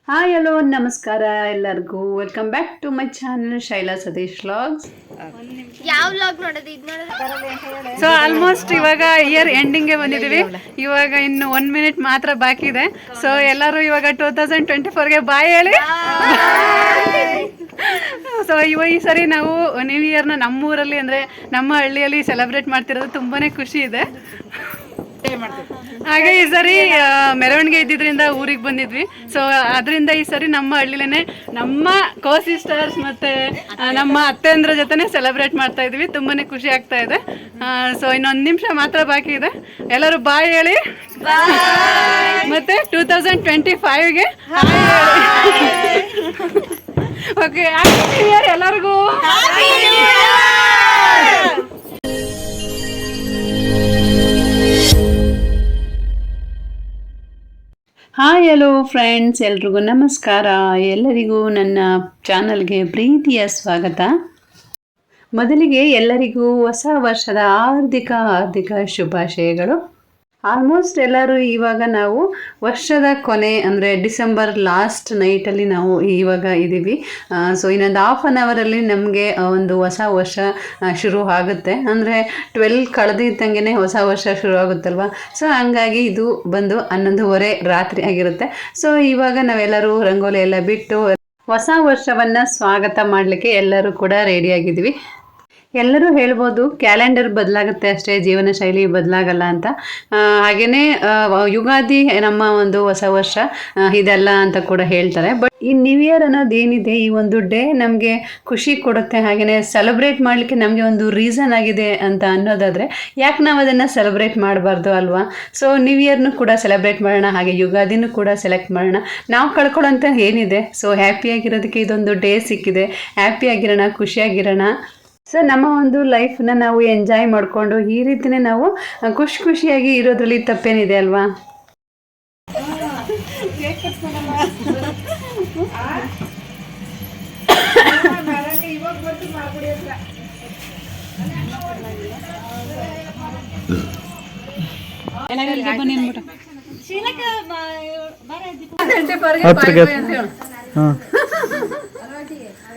Hi hello ನಮಸ್ಕಾರ ಎಲ್ಲರಿಗೂ welcome back to my channel Shaila Satish vlogs. ಯಾವ ವ್ಲಾಗ್ ನೋಡೋದು ಇದು ನೋಡೋದು. ಸೊ ಆಲ್ಮೋಸ್ಟ್ ಇವಾಗ ಇಯರ್ ಎಂಡಿಂಗ್ಗೆ ಬಂದಿದ್ದೀವಿ. ಇವಾಗ ಇನ್ನು 1 ಮಿನಿಟ್ ಮಾತ್ರ ಬಾಕಿ ಇದೆ. ಸೊ ಎಲ್ಲರೂ ಇವಾಗ 2024ಗೆ ಬಾಯ್ ಹೇಳಿ. ಸೊ ಈ ಸರಿ ನಾವು ನ್ಯೂ ಇಯರ್ನ ನಮ್ಮೂರಲ್ಲಿ ಅಂದರೆ ನಮ್ಮ ಹಳ್ಳಿಯಲ್ಲಿ ಸೆಲೆಬ್ರೇಟ್ ಮಾಡ್ತಿರೋದು ತುಂಬಾ ಖುಷಿ ಇದೆ. ಹಾಗೆ ಈ ಸರಿ ಮೆರವಣಿಗೆ ಇದ್ದಿದ್ದರಿಂದ ಊರಿಗೆ ಬಂದಿದ್ವಿ. ಸೊ ಅದರಿಂದ ಈ ಸರಿ ನಮ್ಮ ಹಳ್ಳಿಲೇನೆ ನಮ್ಮ ಕೋ ಸಿಸ್ಟರ್ಸ್ ಮತ್ತು ನಮ್ಮ ಅತ್ತೆಂದ್ರ ಜೊತೆನೆ ಸೆಲೆಬ್ರೇಟ್ ಮಾಡ್ತಾ ಇದ್ವಿ. ತುಂಬಾ ಖುಷಿ ಆಗ್ತಾ ಇದೆ. ಸೊ ಇನ್ನೊಂದು ನಿಮಿಷ ಮಾತ್ರ ಬಾಕಿ ಇದೆ. ಎಲ್ಲರೂ ಬಾಯ್ ಹೇಳಿ. ಮತ್ತೆ 2025ಗೆ ಓಕೆ. ಹ್ಯಾಪಿ ನ್ಯೂ ಇಯರ್ ಎಲ್ಲರಿಗೂ. ಹಾಯ್ ಹಲೋ ಫ್ರೆಂಡ್ಸ್, ಎಲ್ರಿಗೂ ನಮಸ್ಕಾರ. ಎಲ್ಲರಿಗೂ ನನ್ನ ಚಾನಲ್ಗೆ ಪ್ರೀತಿಯ ಸ್ವಾಗತ. ಮೊದಲಿಗೆ ಎಲ್ಲರಿಗೂ ಹೊಸ ವರ್ಷದ ಹಾರ್ದಿಕ ಶುಭಾಶಯಗಳು. ಆಲ್ಮೋಸ್ಟ್ ಎಲ್ಲರೂ ಇವಾಗ ನಾವು ವರ್ಷದ ಕೊನೆ ಅಂದರೆ ಡಿಸೆಂಬರ್ ಲಾಸ್ಟ್ ನೈಟಲ್ಲಿ ನಾವು ಇವಾಗ ಇದ್ದೀವಿ. ಸೊ ಇನ್ನೊಂದು ಹಾಫ್ ಆನ್ ಅವರಲ್ಲಿ ನಮಗೆ ಒಂದು ಹೊಸ ವರ್ಷ ಶುರು ಆಗುತ್ತೆ. ಅಂದರೆ 12 ಕಳೆದಿದ್ದಂಗೆ ಹೊಸ ವರ್ಷ ಶುರು ಆಗುತ್ತಲ್ವ. ಸೊ ಹಂಗಾಗಿ ಇದು ಬಂದು 11:30 ರಾತ್ರಿ ಆಗಿರುತ್ತೆ. ಸೊ ಇವಾಗ ನಾವೆಲ್ಲರೂ ರಂಗೋಲಿ ಎಲ್ಲ ಬಿಟ್ಟು ಹೊಸ ವರ್ಷವನ್ನು ಸ್ವಾಗತ ಮಾಡಲಿಕ್ಕೆ ಎಲ್ಲರೂ ಕೂಡ ರೆಡಿಯಾಗಿದ್ವಿ. ಎಲ್ಲರೂ ಹೇಳ್ಬೋದು ಕ್ಯಾಲೆಂಡರ್ ಬದಲಾಗುತ್ತೆ ಅಷ್ಟೇ, ಜೀವನ ಶೈಲಿ ಬದಲಾಗಲ್ಲ ಅಂತ. ಹಾಗೆಯೇ ಯುಗಾದಿ ನಮ್ಮ ಒಂದು ಹೊಸ ವರ್ಷ ಇದೆಲ್ಲ ಅಂತ ಕೂಡ ಹೇಳ್ತಾರೆ. ಬಟ್ ಈ ನ್ಯೂ ಇಯರ್ ಅನ್ನೋದೇನಿದೆ, ಈ ಒಂದು ಡೇ ನಮಗೆ ಖುಷಿ ಕೊಡುತ್ತೆ. ಹಾಗೆಯೇ ಸೆಲೆಬ್ರೇಟ್ ಮಾಡಲಿಕ್ಕೆ ನಮಗೆ ಒಂದು ರೀಸನ್ ಆಗಿದೆ ಅಂತ ಅನ್ನೋದಾದರೆ ಯಾಕೆ ನಾವು ಅದನ್ನು ಸೆಲೆಬ್ರೇಟ್ ಮಾಡಬಾರ್ದು ಅಲ್ವಾ? ಸೊ ನ್ಯೂ ಇಯರ್ನು ಕೂಡ ಸೆಲೆಬ್ರೇಟ್ ಮಾಡೋಣ, ಹಾಗೆ ಯುಗಾದಿನೂ ಕೂಡ ಸೆಲೆಕ್ಟ್ ಮಾಡೋಣ. ನಾವು ಕಳ್ಕೊಳ್ಳೋಂಥ ಏನಿದೆ, ಸೊ ಹ್ಯಾಪಿಯಾಗಿರೋದಕ್ಕೆ ಇದೊಂದು ಡೇ ಸಿಕ್ಕಿದೆ. ಹ್ಯಾಪಿಯಾಗಿರೋಣ, ಖುಷಿಯಾಗಿರೋಣ. ಸೊ ನಮ್ಮ ಒಂದು ಲೈಫ್ನ ನಾವು ಎಂಜಾಯ್ ಮಾಡಿಕೊಂಡು ಈ ರೀತಿಯೇ ನಾವು ಖುಷಿಯಾಗಿ ಇರೋದ್ರಲ್ಲಿ ತಪ್ಪೇನಿದೆ ಅಲ್ವಾ?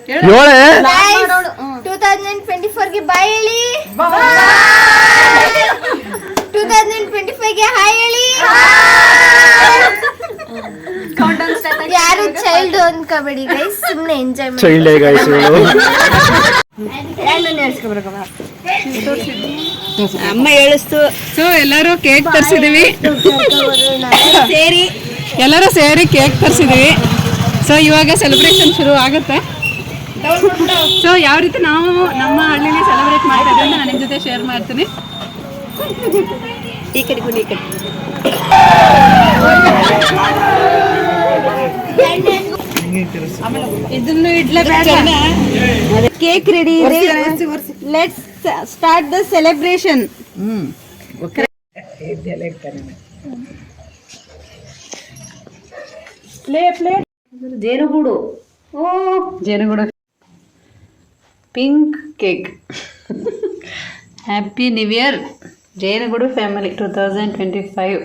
Guys, 2024ಗೆ ಬಾಯ್ ಹೇಳಿ. 2025ಗೆ ಹಾಯ್ ಹೇಳಿ. ಯಾರು ಚೈಲ್ಡ್ ಅನ್ಕೋಬೇಡಿ ಗೈಸ್, ಸುಮ್ಮನೆ ಎಂಜಾಯ್ ಮಾಡಿ. ಚೈಲ್ಡ್ ಗೈಸ್ ಅಮ್ಮ ಹೇಳಿಸ್ತು. ಸೊ ಎಲ್ಲರೂ ಕೇಕ್ ತರಿಸಿದೀವಿ, ಎಲ್ಲರೂ ಸೇರಿ ಕೇಕ್ ತರಿಸಿದೀವಿ. ಸೊ ಇವಾಗ ಸೆಲೆಬ್ರೇಷನ್ ಶುರು ಆಗುತ್ತೆ. ಸೊ ಯಾವ ರೀತಿ ನಾವು ನಮ್ಮ ಹಳ್ಳಿಲಿ ಸೆಲೆಬ್ರೇಟ್ ಮಾಡ್ತಾ ಇದ್ದೀವಿ ಅಂತ ನಾನು ನಿಮ್ಮ ಜೊತೆ ಶೇರ್ ಮಾಡ್ತೀನಿ. ಈ ಕಡೆ ಈ ಕಡೆ ಇದನ್ನು ಇಡ್ಲೇಬೇಡ. ಕೇಕ್ ರೆಡಿ ಇದೆ. Let's start the celebration. Jenugudu. Jenugudu pink cake. Happy new year Jenugudu family 2025.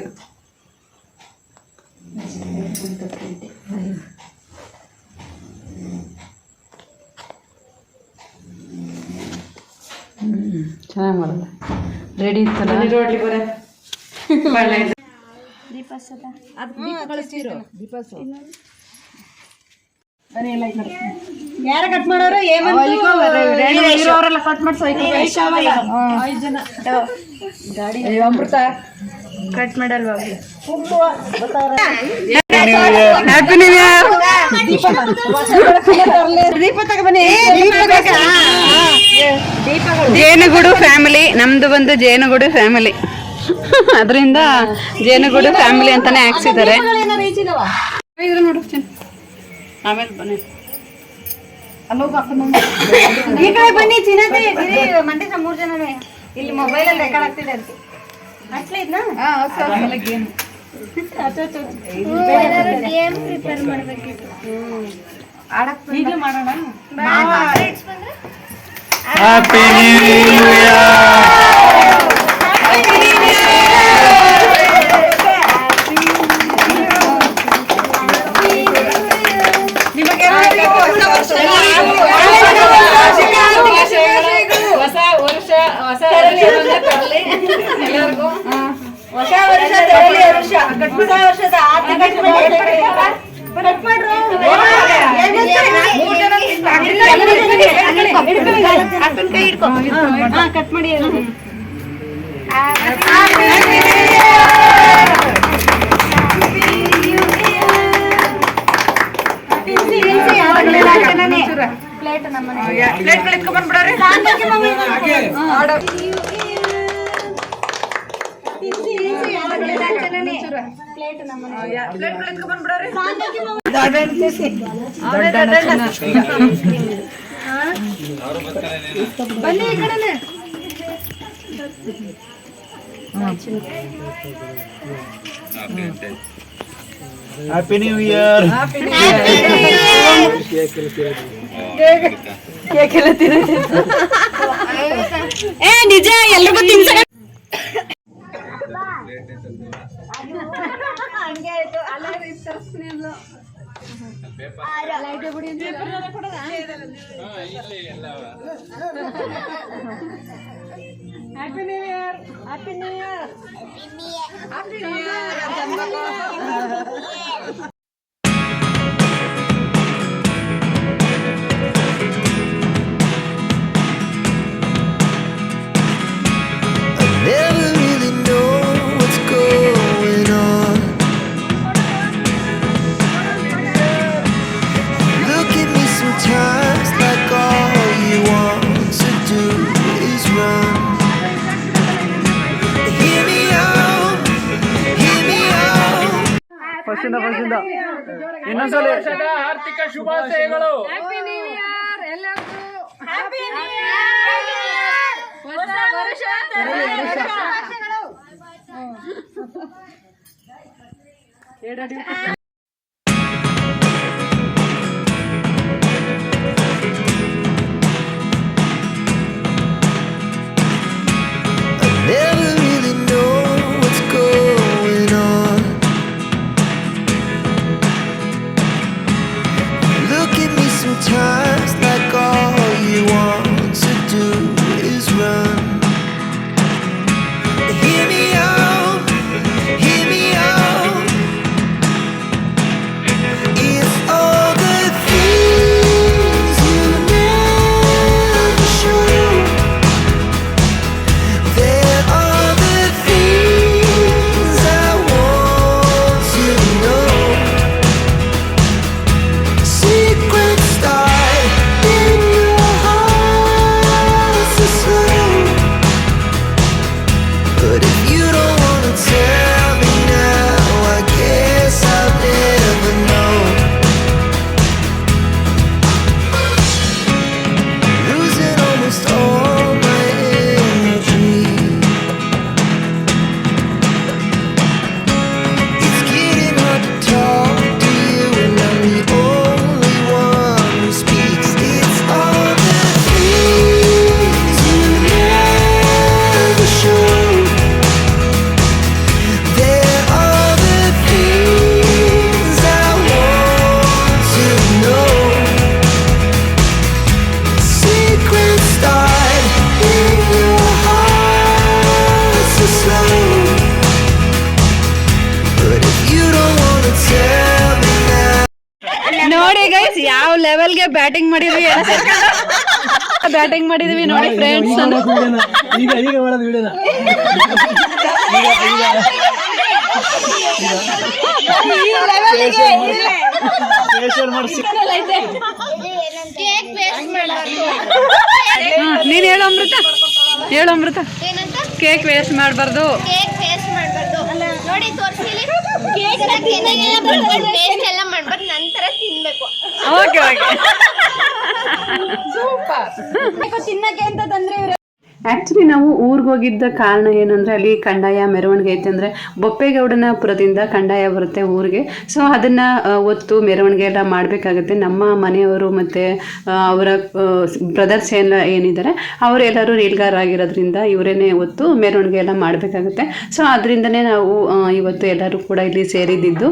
ಚೆನ್ನಾಗಿ ಮಾಡೋದು. ರೆಡಿ ಇತ್ತಲ್ಲ ಯಾರ ಕಟ್ ಮಾಡೋರು ಅಮೃತ ಕಟ್ ಮಾಡಲ್ವಾ? Happy new year. ದೀಪ ತಗೊಬನ್ನಿ. ಜೇನುಗೂಡು ಫ್ಯಾಮಿಲಿ ನಮ್ದು ಬಂದು ಜೇನುಗೂಡು ಫ್ಯಾಮಿಲಿ, ಅದರಿಂದ ಜೇನುಗೂಡು ಫ್ಯಾಮಿಲಿ ಅಂತಾನೆ ಹಾಕ್ಸಿದ್ದಾರೆ. ಆಮೇಲೆ ಬನ್ನಿ ಈ ಕಡೆ ಬನ್ನಿ. ಚಿನ್ನತೆ ಮಂದಿ 3 ಜನ ಇಲ್ಲಿ ಮೊಬೈಲ್ ಅಲ್ಲಿ ರೆಕಾರ್ಡ್ ಆಗ್ತಿದೆ ಅಂತ ಗೇಮ್ ಪ್ರಿಪೇರ್ ಮಾಡಬೇಕಿತ್ತು. ಈಗ ಮಾಡೋಣ. Happy new year. ಹೊಸ ವರ್ಷ ಹೊಸ ತರಲಿ ಎಲ್ಲರಿಗೂ ಹೊಸ ವರ್ಷ ತರಲಿ ವರ್ಷ ಹೊಸ ವರ್ಷದ ಆರ್ಥಿಕ ಕಟ್ ಮಾಡಿ ಪ್ಲೇಟ್ ಬಂದ್ಬಿಡ್ರಿ ಬನ್ನಿ ಈ ಕಡೆ ಹ್ಯಾಪಿ ನ್ಯೂ ಇಯರ್. ನಿಜ ಎಲ್ರಿಗೂ ತಿನ್ಸ happy new year happy new year happy new year. Never really know what's going on. Look at me sometimes like all you want to do is run. Hear me out, hear me out. ಫಸ್ಟಿಂದ ಇನ್ನೊಂದ್ಸಲ ಆರ್ಥಿಕ ಶುಭಾಶಯಗಳು. Happy new year ಎಲ್ಲರಿಗೂ happy new year ಹೊಸ ವರ್ಷ ಶುಭಾಶಯಗಳು. Never really know what's going on. Look at me sometimes like all you want to do is run. Hear me out, hear me out. It's all the things you never show. There are the things I want to know. Secrets start in your heart so slow. But if you don't wanna tell me now, I guess I'll never know. Losing almost all my energy. It's getting hard to talk to you, and I'm the only one who speaks. It's all the things you never show. There are the things I want to know. Secrets start in your heart so slow. But if you don't wanna tell me now. ನೋಡಿ guys ಯಾವ ಲೆವೆಲ್ಗೆ batting ಮಾಡಿದ್ವಿ batting ಮಾಡಿದ್ವಿ ನೋಡಿ friends. ಈಗ ಮಾಡೋದು ವಿಡಿಯೋನ facial ಮಾಡಿಸಿ. ನೀನ್ ಹೇಳು ಅಮೃತ, ಹೇಳು ಅಮೃತ. ಕೇಕ್ ವೇಸ್ಟ್ ಮಾಡಬಾರ್ದು. ಕೇಕ್ ವೇಸ್ಟ್ ಮಾಡಬಾರ್ದು ನೋಡಿ ತೋರಿಸಿ ಕೇಕ್ ತಿನ್ನಾಗೆಲ್ಲ ಬರ್ಬಾರ್ದು ವೇಸ್ಟ್ ಎಲ್ಲ ಮಾಡಬಾರ್ದು ನಂತರ ತಿನ್ಬೇಕು ಓಕೆ ಓಕೆ. ತಿನ್ನಕ್ಕೆ ಅಂತ ತಂದ್ರೆ ಆ್ಯಕ್ಚುಲಿ ನಾವು ಊರಿಗೆ ಹೋಗಿದ್ದ ಕಾರಣ ಏನಂದರೆ ಅಲ್ಲಿ ಕಂದಾಯ ಮೆರವಣಿಗೆ ಐತೆ ಅಂದರೆ ಬೊಪ್ಪೇಗೌಡನಪುರದಿಂದ ಕಂದಾಯ ಬರುತ್ತೆ ಊರಿಗೆ. ಸೊ ಅದನ್ನು ಒತ್ತು ಮೆರವಣಿಗೆ ಎಲ್ಲ ಮಾಡಬೇಕಾಗುತ್ತೆ. ನಮ್ಮ ಮನೆಯವರು ಮತ್ತು ಅವರ ಬ್ರದರ್ಸ್ ಎಲ್ಲ ಏನಿದ್ದಾರೆ ಅವರೆಲ್ಲರೂ ರೀಲ್ಗಾರರಾಗಿರೋದ್ರಿಂದ ಇವರೇನೆ ಒತ್ತು ಮೆರವಣಿಗೆ ಎಲ್ಲ ಮಾಡಬೇಕಾಗುತ್ತೆ. ಸೊ ಅದರಿಂದನೇ ನಾವು ಇವತ್ತು ಎಲ್ಲರೂ ಕೂಡ ಇಲ್ಲಿ ಸೇರಿದ್ದು.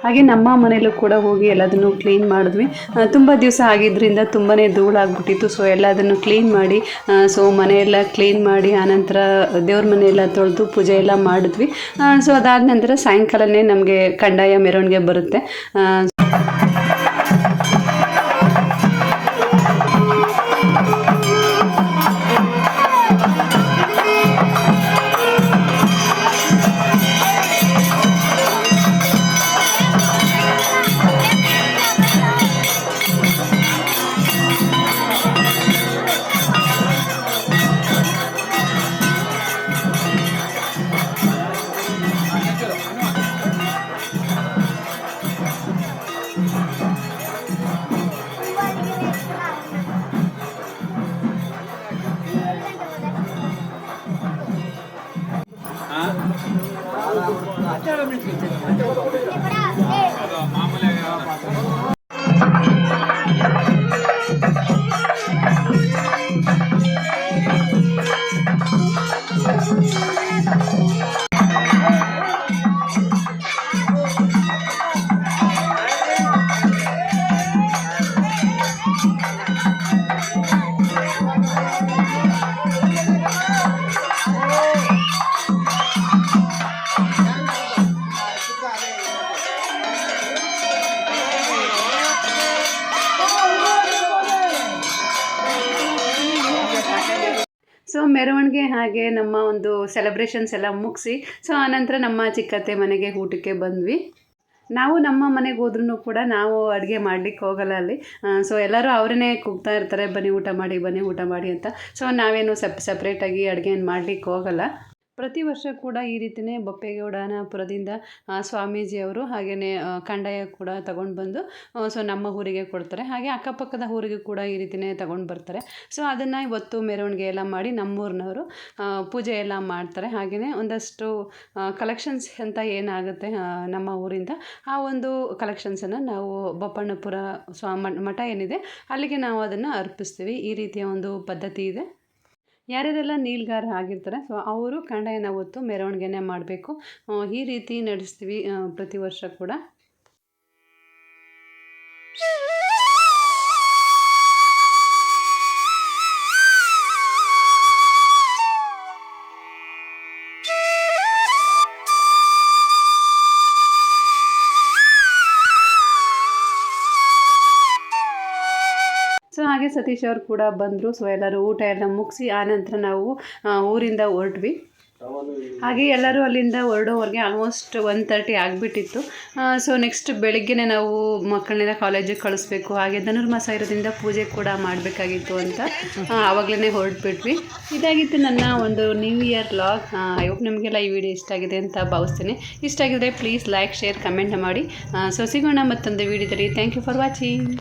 ಹಾಗೆ ನಮ್ಮ ಮನೆಯಲ್ಲೂ ಕೂಡ ಹೋಗಿ ಎಲ್ಲದನ್ನು ಕ್ಲೀನ್ ಮಾಡಿದ್ವಿ. ತುಂಬ ದಿವಸ ಆಗಿದ್ದರಿಂದ ತುಂಬಾ ಧೂಳಾಗ್ಬಿಟ್ಟಿತ್ತು. ಸೊ ಎಲ್ಲದನ್ನು ಕ್ಲೀನ್ ಮಾಡಿ ಸೊ ಮನೆಯೆಲ್ಲ ಕ್ಲೀನ್ ಮಾಡಿ ಆನಂತರ ದೇವ್ರ ಮನೆಯೆಲ್ಲ ತೊಳೆದು ಪೂಜೆ ಎಲ್ಲ ಮಾಡಿದ್ವಿ. ಸೊ ಅದಾದ ನಂತರ ಸಾಯಂಕಾಲನೇ ನಮಗೆ ಕಂದಾಯ ಮೆರವಣಿಗೆ ಬರುತ್ತೆ. ಸೊ ಮೆರವಣಿಗೆ ಹಾಗೆ ನಮ್ಮ ಒಂದು ಸೆಲೆಬ್ರೇಷನ್ಸ್ ಎಲ್ಲ ಮುಗಿಸಿ ಸೊ ಆನಂತರ ನಮ್ಮ ಚಿಕ್ಕತ್ತೆ ಮನೆಗೆ ಊಟಕ್ಕೆ ಬಂದ್ವಿ. ನಾವು ನಮ್ಮ ಮನೆಗೆ ಹೋದ್ರೂ ಕೂಡ ನಾವು ಅಡುಗೆ ಮಾಡಲಿಕ್ಕೆ ಹೋಗಲ್ಲ ಅಲ್ಲಿ. ಸೊ ಎಲ್ಲರೂ ಅವರೇ ಕೂಗ್ತಾ ಇರ್ತಾರೆ, ಬನ್ನಿ ಊಟ ಮಾಡಿ ಬನ್ನಿ ಊಟ ಮಾಡಿ ಅಂತ. ಸೊ ನಾವೇನು ಸಪ್ರೇಟಾಗಿ ಅಡುಗೆ ಮಾಡಲಿಕ್ಕೆ ಹೋಗಲ್ಲ. ಪ್ರತಿ ವರ್ಷ ಕೂಡ ಈ ರೀತಿಯೇ ಬಪ್ಪೇಗೌಡನಪುರದಿಂದ ಸ್ವಾಮೀಜಿಯವರು ಹಾಗೆಯೇ ಕಂದಾಯ ಕೂಡ ತಗೊಂಡು ಬಂದು ಸೊ ನಮ್ಮ ಊರಿಗೆ ಕೊಡ್ತಾರೆ. ಹಾಗೆ ಅಕ್ಕಪಕ್ಕದ ಊರಿಗೆ ಕೂಡ ಈ ರೀತಿಯೇ ತಗೊಂಡು ಬರ್ತಾರೆ. ಸೊ ಅದನ್ನು ಇವತ್ತು ಮೆರವಣಿಗೆ ಎಲ್ಲ ಮಾಡಿ ನಮ್ಮೂರಿನವರು ಪೂಜೆ ಎಲ್ಲ ಮಾಡ್ತಾರೆ. ಹಾಗೆಯೇ ಒಂದಷ್ಟು ಕಲೆಕ್ಷನ್ಸ್ ಅಂತ ಏನಾಗುತ್ತೆ ನಮ್ಮ ಊರಿಂದ ಆ ಒಂದು ಕಲೆಕ್ಷನ್ಸನ್ನು ನಾವು ಬಪ್ಪಣ್ಣಪುರ ಮಠ ಏನಿದೆ ಅಲ್ಲಿಗೆ ನಾವು ಅದನ್ನು ಅರ್ಪಿಸ್ತೀವಿ. ಈ ರೀತಿಯ ಒಂದು ಪದ್ಧತಿ ಇದೆ. ಯಾರ್ಯಾರೆಲ್ಲ ನೀಲ್ಗಾರ ಆಗಿರ್ತಾರೆ ಸೊ ಅವರು ಕಂದಾಯನ ಹೊತ್ತು ಮೆರವಣಿಗೆನೇ ಮಾಡಬೇಕು. ಈ ರೀತಿ ನಡೆಸ್ತೀವಿ ಪ್ರತಿ ವರ್ಷ ಕೂಡ. ಸೊ ಹಾಗೆ ಸತೀಶ್ ಅವರು ಕೂಡ ಬಂದರು. ಸೊ ಎಲ್ಲರೂ ಊಟ ಎಲ್ಲ ಮುಗಿಸಿ ಆನಂತರ ನಾವು ಊರಿಂದ ಹೊರಟ್ವಿ. ಹಾಗೆ ಎಲ್ಲರೂ ಅಲ್ಲಿಂದ ಹೊರಡೋವರೆಗೆ ಆಲ್ಮೋಸ್ಟ್ 1:30 ಆಗಿಬಿಟ್ಟಿತ್ತು. ಸೊ ನೆಕ್ಸ್ಟ್ ಬೆಳಿಗ್ಗೆನೇ ನಾವು ಮಕ್ಕಳನ್ನೆಲ್ಲ ಕಾಲೇಜಿಗೆ ಕಳಿಸ್ಬೇಕು. ಹಾಗೆ ಧನುರ್ಮಾಸ ಇರೋದ್ರಿಂದ ಪೂಜೆ ಕೂಡ ಮಾಡಬೇಕಾಗಿತ್ತು ಅಂತ ಆವಾಗಲೇ ಹೊರಟ್ಬಿಟ್ವಿ. ಇದಾಗಿತ್ತು ನನ್ನ ಒಂದು new year vlog. I hope ನಿಮಗೆಲ್ಲ ಈ ವಿಡಿಯೋ ಇಷ್ಟ ಆಗಿದೆ ಅಂತ ಭಾವಿಸ್ತೀನಿ. ಇಷ್ಟ ಆಗಿದ್ರೆ ಪ್ಲೀಸ್ ಲೈಕ್, ಶೇರ್, ಕಮೆಂಟ್ ಮಾಡಿ. ಸೊ ಸಿಗೋಣ ಮತ್ತೊಂದು ವಿಡಿಯೋದಲ್ಲಿ. Thank you for watching.